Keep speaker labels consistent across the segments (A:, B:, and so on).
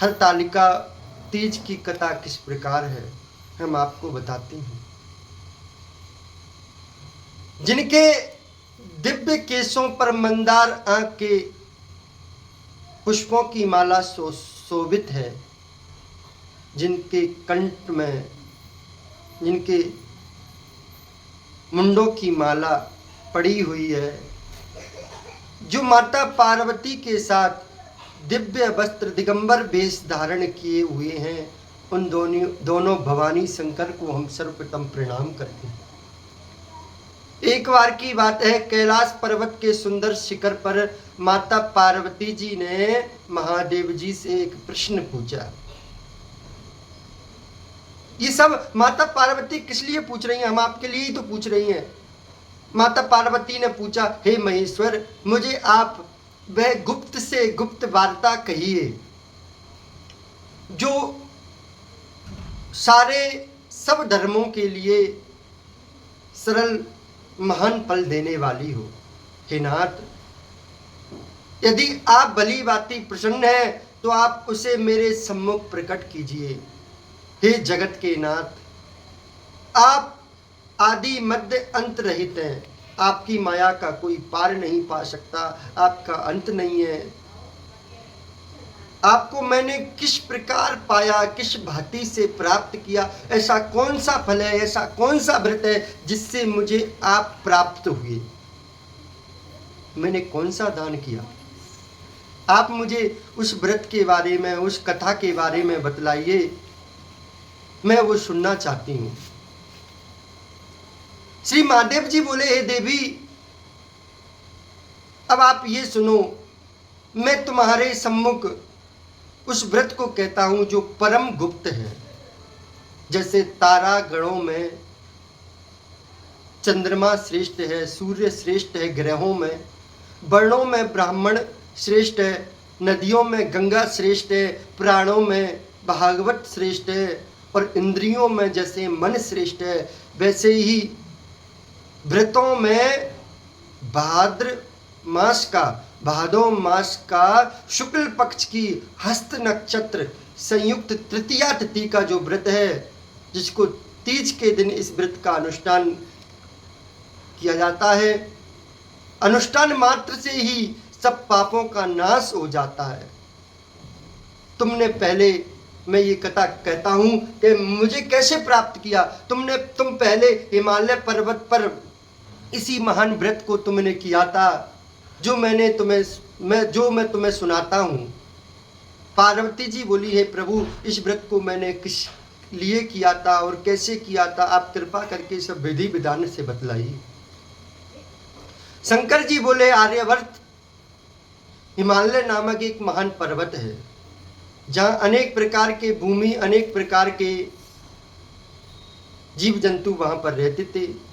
A: हरतालिका तीज की कथा किस प्रकार है हम आपको बताते हैं। जिनके दिव्य केशों पर मंदार आंख के पुष्पों की माला शोभित है, जिनके कंठ में, जिनके मुंडों की माला पड़ी हुई है, जो माता पार्वती के साथ दिव्य वस्त्र दिगंबर वेश धारण किए हुए हैं, उन दोनों भवानी शंकर को हम सर्वप्रथम प्रणाम करते हैं। एक बार की बात है, कैलाश पर्वत के सुंदर शिखर पर माता पार्वती जी ने महादेव जी से एक प्रश्न पूछा। ये सब माता पार्वती किस लिए पूछ रही हैं? हम आपके लिए ही तो पूछ रही हैं। माता पार्वती ने पूछा, हे महेश्वर, मुझे आप वह गुप्त से गुप्त वार्ता कहिए जो सारे सब धर्मों के लिए सरल महान फल देने वाली हो। हे नाथ, यदि आप भली भांति प्रसन्न हैं तो आप उसे मेरे सम्मुख प्रकट कीजिए। हे जगत के नाथ, आप आदि मध्य अंत रहित हैं। आपकी माया का कोई पार नहीं पा सकता, आपका अंत नहीं है। आपको मैंने किस प्रकार पाया, किस भांति से प्राप्त किया, ऐसा कौन सा फल है, ऐसा कौन सा व्रत है जिससे मुझे आप प्राप्त हुए? मैंने कौन सा दान किया? आप मुझे उस व्रत के बारे में, उस कथा के बारे में बतलाइए, मैं वो सुनना चाहती हूँ। श्री महादेव जी बोले, हे देवी, अब आप ये सुनो, मैं तुम्हारे सम्मुख उस व्रत को कहता हूं जो परम गुप्त है। जैसे तारा गणों में चंद्रमा श्रेष्ठ है, सूर्य श्रेष्ठ है, ग्रहों में, वर्णों में ब्राह्मण श्रेष्ठ है, नदियों में गंगा श्रेष्ठ है, प्राणों में भागवत श्रेष्ठ है, और इंद्रियों में जैसे मन श्रेष्ठ है, वैसे ही व्रतों में भादो मास का शुक्ल पक्ष की हस्त नक्षत्र संयुक्त तृतीया तिथि का जो व्रत है, जिसको तीज के दिन इस व्रत का अनुष्ठान किया जाता है, अनुष्ठान मात्र से ही सब पापों का नाश हो जाता है। तुमने पहले, मैं ये कथा कहता हूं कि मुझे कैसे प्राप्त किया। तुम पहले हिमालय पर्वत पर इसी महान व्रत को तुमने किया था, जो मैं तुम्हें सुनाता हूं। पार्वती जी बोली, है प्रभु, इस व्रत को मैंने किस लिए किया था और कैसे किया था, आप कृपा करके सब विधि विधान से बतलाइए। शंकर जी बोले, आर्यवर्त, हिमालय नामक एक महान पर्वत है, जहां अनेक प्रकार के भूमि, अनेक प्रकार के जीव जंतु वहां पर रहते थे,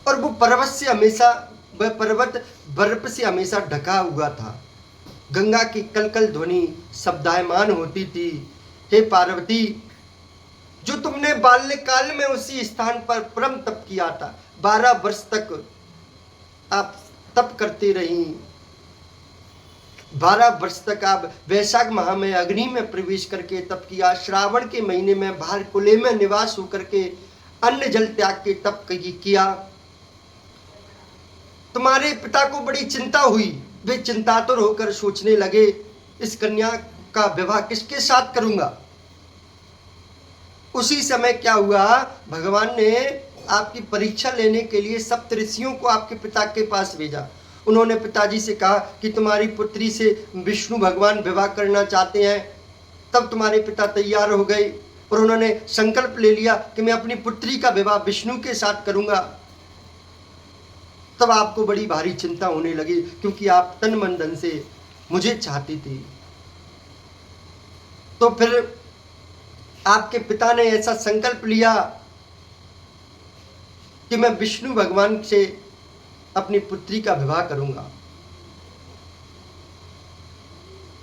A: और वो पर्वत बर्फ से हमेशा ढका हुआ था। गंगा की कलकल ध्वनि शब्दायमान होती थी। हे पार्वती, जो तुमने बाल्यकाल में उसी स्थान पर परम तप किया था, 12 वर्ष तक आप तप करते रही। 12 वर्ष तक आप वैशाख माह में अग्नि में प्रवेश करके तप किया। श्रावण के महीने में बाहर कुले में निवास होकर के अन्न जल त्याग के तप किया। तुम्हारे पिता को बड़ी चिंता हुई। वे चिंतातुर होकर सोचने लगे, इस कन्या का विवाह किसके साथ करूंगा। उसी समय क्या हुआ, भगवान ने आपकी परीक्षा लेने के लिए सप्त ऋषियों को आपके पिता के पास भेजा। उन्होंने पिताजी से कहा कि तुम्हारी पुत्री से विष्णु भगवान विवाह करना चाहते हैं। तब तुम्हारे पिता तैयार हो गए और उन्होंने संकल्प ले लिया कि मैं अपनी पुत्री का विवाह विष्णु के साथ करूंगा। तब आपको बड़ी भारी चिंता होने लगी, क्योंकि आप तन मन धन से मुझे चाहती थी। तो फिर आपके पिता ने ऐसा संकल्प लिया कि मैं विष्णु भगवान से अपनी पुत्री का विवाह करूंगा।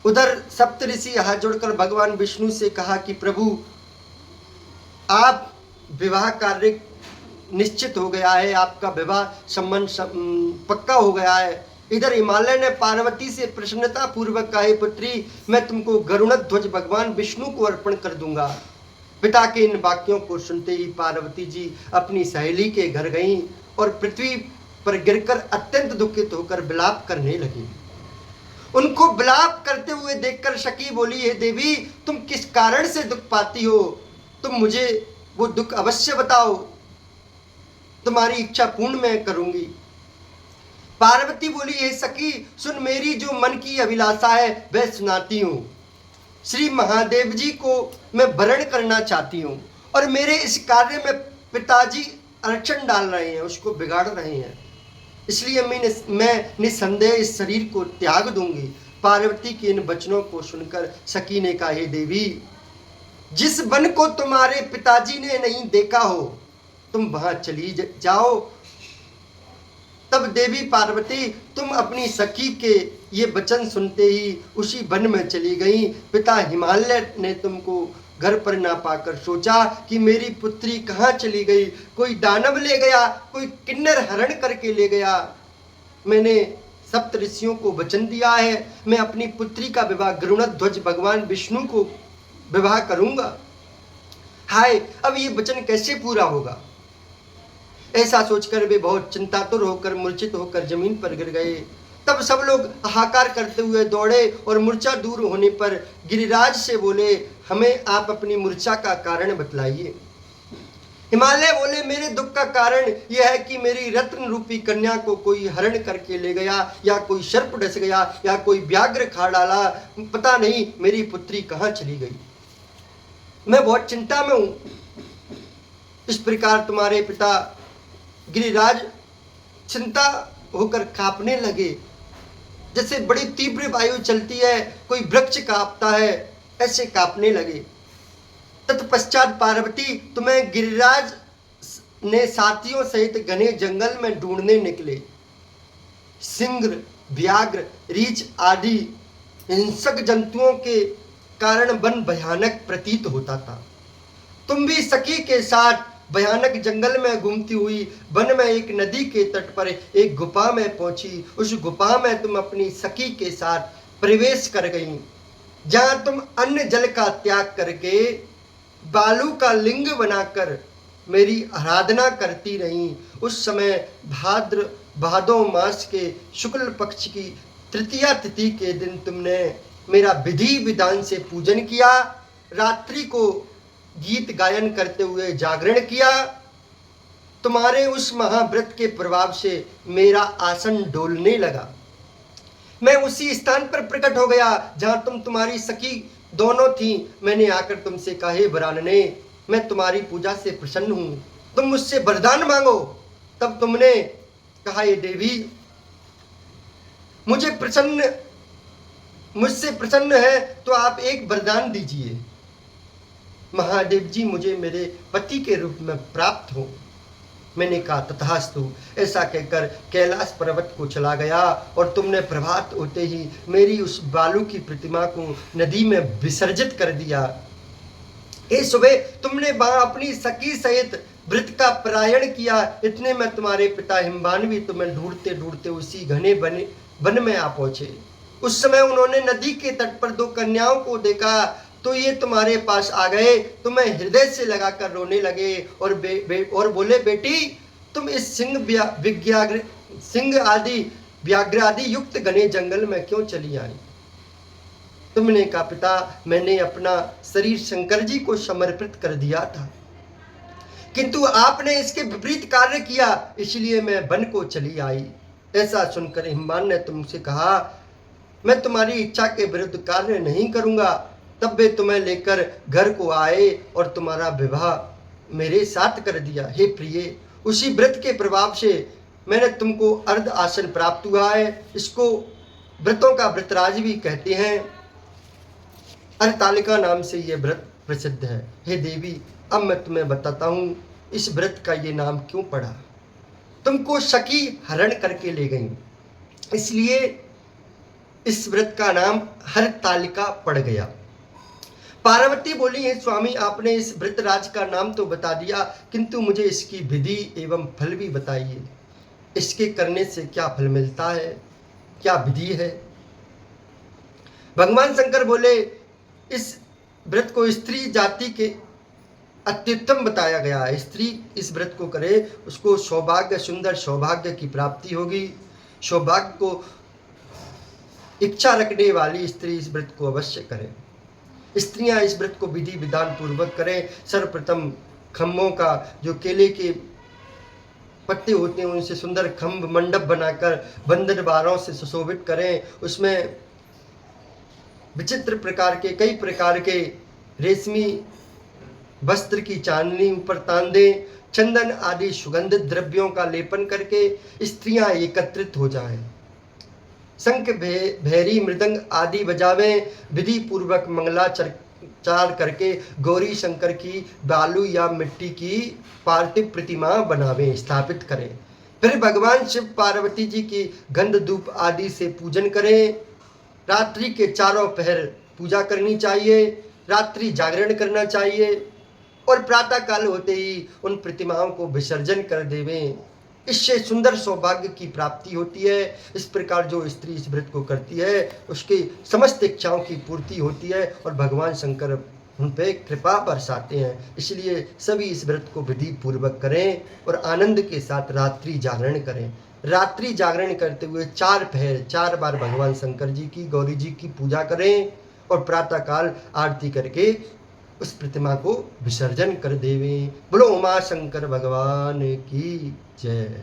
A: उधर सप्त ऋषि हाथ जोड़कर भगवान विष्णु से कहा कि प्रभु, आप विवाह कार्य निश्चित हो गया है, आपका विवाह संबंध पक्का हो गया है, इधर हिमालय ने पार्वती से प्रसन्नता पूर्वक कहा, पुत्री मैं तुमको गरुड़ ध्वज भगवान विष्णु को अर्पण कर दूंगा। पिता के इन वाक्यों को सुनते ही पार्वती जी अपनी सहेली के घर गईं और पृथ्वी पर गिरकर अत्यंत दुखित होकर विलाप करने लगी। उनको विलाप करते हुए देखकर सखी बोली, हे देवी तुम किस कारण से दुख पाती हो, तुम मुझे वो दुख अवश्य बताओ, तुम्हारी इच्छा पूर्ण मैं करूंगी। पार्वती बोली, हे सखी सुन, मेरी जो मन की अभिलाषा है वह सुनाती हूँ। श्री महादेव जी को मैं वरण करना चाहती हूँ और मेरे इस कार्य में पिताजी अड़चन डाल रहे हैं, उसको बिगाड़ रहे हैं, इसलिए मैं निसंदेह इस शरीर को त्याग दूंगी। पार्वती के इन वचनों को सुनकर सखी ने कहा, हे देवी जिस वन को तुम्हारे पिताजी ने नहीं देखा हो तुम वहां चली जाओ। तब देवी पार्वती तुम अपनी सखी के ये वचन सुनते ही उसी वन में चली गई। पिता हिमालय ने तुमको घर पर ना पाकर सोचा कि मेरी पुत्री कहाँ चली गई, कोई दानव ले गया, कोई किन्नर हरण करके ले गया। मैंने सप्त ऋषियों को वचन दिया है, मैं अपनी पुत्री का विवाह गरुड़ ध्वज भगवान विष्णु को विवाह करूंगा। हाय अब ये वचन कैसे पूरा होगा। ऐसा सोचकर वे बहुत चिंतातुर होकर मूर्छित होकर जमीन पर गिर गए। तब सब लोग हाहाकार करते हुए दौड़े और मूर्छा दूर होने पर गिरिराज से बोले, हमें आप अपनी मूर्छा का कारण बतलाइए। हिमालय बोले, मेरे दुख का कारण यह है कि मेरी रत्न रूपी कन्या को कोई हरण करके ले गया, या कोई सर्प डस गया, या कोई व्याघ्र खा डाला, पता नहीं मेरी पुत्री कहाँ चली गई। मैं बहुत चिंता में हूं। इस प्रकार तुम्हारे पिता गिरिराज चिंता होकर कांपने लगे, जैसे बड़ी तीव्र वायु चलती है, कोई वृक्ष कांपता है, ऐसे कांपने लगे। तत्पश्चात पार्वती तुम्हें गिरिराज ने साथियों सहित घने जंगल में ढूंढने निकले। सिंह, व्याघ्र, रीछ आदि हिंसक जंतुओं के कारण वन भयानक प्रतीत होता था। तुम भी सखी के साथ भयानक जंगल में घूमती हुई वन में एक नदी के तट पर एक गुफा में पहुंची। उस गुफा में तुम अपनी सखी के साथ प्रवेश कर गई, जहां तुम अन्य जल का त्याग करके बालू का लिंग बनाकर मेरी आराधना करती रही। उस समय भादो मास के शुक्ल पक्ष की तृतीया तिथि के दिन तुमने मेरा विधि विधान से पूजन किया, रात्रि को गीत गायन करते हुए जागरण किया। तुम्हारे उस महाव्रत के प्रभाव से मेरा आसन डोलने लगा। मैं उसी स्थान पर प्रकट हो गया जहां तुम्हारी सखी दोनों थी। मैंने आकर तुमसे कहा, हे वरानने, मैं तुम्हारी पूजा से प्रसन्न हूं, तुम मुझसे वरदान मांगो। तब तुमने कहा, ये देवी मुझसे प्रसन्न है तो आप एक वरदान दीजिए। महादेव जी मुझे मेरे पति के रूप में प्राप्त हो। मैंने कहा, तथास्तु। ऐसा कहकर कैलाश पर्वत को चला गया और तुमने प्रभात होते ही मेरी उस बालू की प्रतिमा को नदी में विसर्जित कर दिया। इस सुबह तुमने वहां अपनी सखी सहित व्रत का परायण किया। इतने में तुम्हारे पिता हिमवानवी तुम्हें ढूंढते ढूंढते उसी घने वन में आ पहुंचे। उस समय उन्होंने नदी के तट पर दो कन्याओं को देखा तो ये तुम्हारे पास आ गए, तुम्हें हृदय से लगाकर रोने लगे और बोले, बेटी तुम इस सिंह आदि व्याघ्र आदि युक्त घने जंगल में क्यों चली आई। तुमने कहा, पिता मैंने अपना शरीर शंकर जी को समर्पित कर दिया था, किंतु आपने इसके विपरीत कार्य किया, इसलिए मैं वन को चली आई। ऐसा सुनकर हिमवान ने तुमसे कहा, मैं तुम्हारी इच्छा के विरुद्ध कार्य नहीं करूंगा। तब वे तुम्हें लेकर घर को आए और तुम्हारा विवाह मेरे साथ कर दिया। हे प्रिय, उसी व्रत के प्रभाव से मैंने तुमको अर्ध आसन प्राप्त हुआ है। इसको व्रतों का व्रतराज भी कहते हैं। हरतालिका नाम से यह व्रत प्रसिद्ध है। हे देवी, अब मैं तुम्हें बताता हूँ इस व्रत का ये नाम क्यों पड़ा। तुमको सखी हरण करके ले गई, इसलिए इस व्रत का नाम हरतालिका पड़ गया। पार्वती बोली, है स्वामी, आपने इस व्रतराज का नाम तो बता दिया, किंतु मुझे इसकी विधि एवं फल भी बताइए। इसके करने से क्या फल मिलता है। क्या विधि है। भगवान शंकर बोले इस व्रत को स्त्री जाति के अत्युत्तम बताया गया है। स्त्री इस व्रत को करे उसको सौभाग्य, सुंदर सौभाग्य की प्राप्ति होगी। सौभाग्य को इच्छा रखने वाली स्त्री इस व्रत को अवश्य करे। स्त्रियां इस व्रत को विधि विधान पूर्वक करें। सर्वप्रथम खम्भों का, जो केले के पत्ते होते हैं उनसे सुंदर खम्भ मंडप बनाकर बंधन बारों से सुशोभित करें। उसमें विचित्र प्रकार के, कई प्रकार के रेशमी वस्त्र की चांदनी ऊपर तान दें। चंदन आदि सुगंधित द्रव्यों का लेपन करके स्त्रियां एकत्रित हो जाएं। शंख, भैरी, मृदंग आदि बजावें। विधि पूर्वक मंगलाचार करके गौरी शंकर की बालू या मिट्टी की पार्थिव प्रतिमा बनावें, स्थापित करें। फिर भगवान शिव पार्वती जी की गंध धूप आदि से पूजन करें। रात्रि के चारों पहर पूजा करनी चाहिए, रात्रि जागरण करना चाहिए और प्रातः काल होते ही उन प्रतिमाओं को विसर्जन कर देवें। इससे सुंदर सौभाग्य की प्राप्ति होती है। इस प्रकार जो स्त्री इस व्रत को करती है उसकी समस्त इच्छाओं की पूर्ति होती है और भगवान शंकर उन पे कृपा बरसाते हैं। इसलिए सभी इस व्रत को विधि पूर्वक करें और आनंद के साथ रात्रि जागरण करें। रात्रि जागरण करते हुए 4 पहर 4 बार भगवान शंकर जी की, गौरी जी की पूजा करें और प्रातःकाल आरती करके उस प्रतिमा को विसर्जन कर देवें। बोलो उमा शंकर भगवान की जय।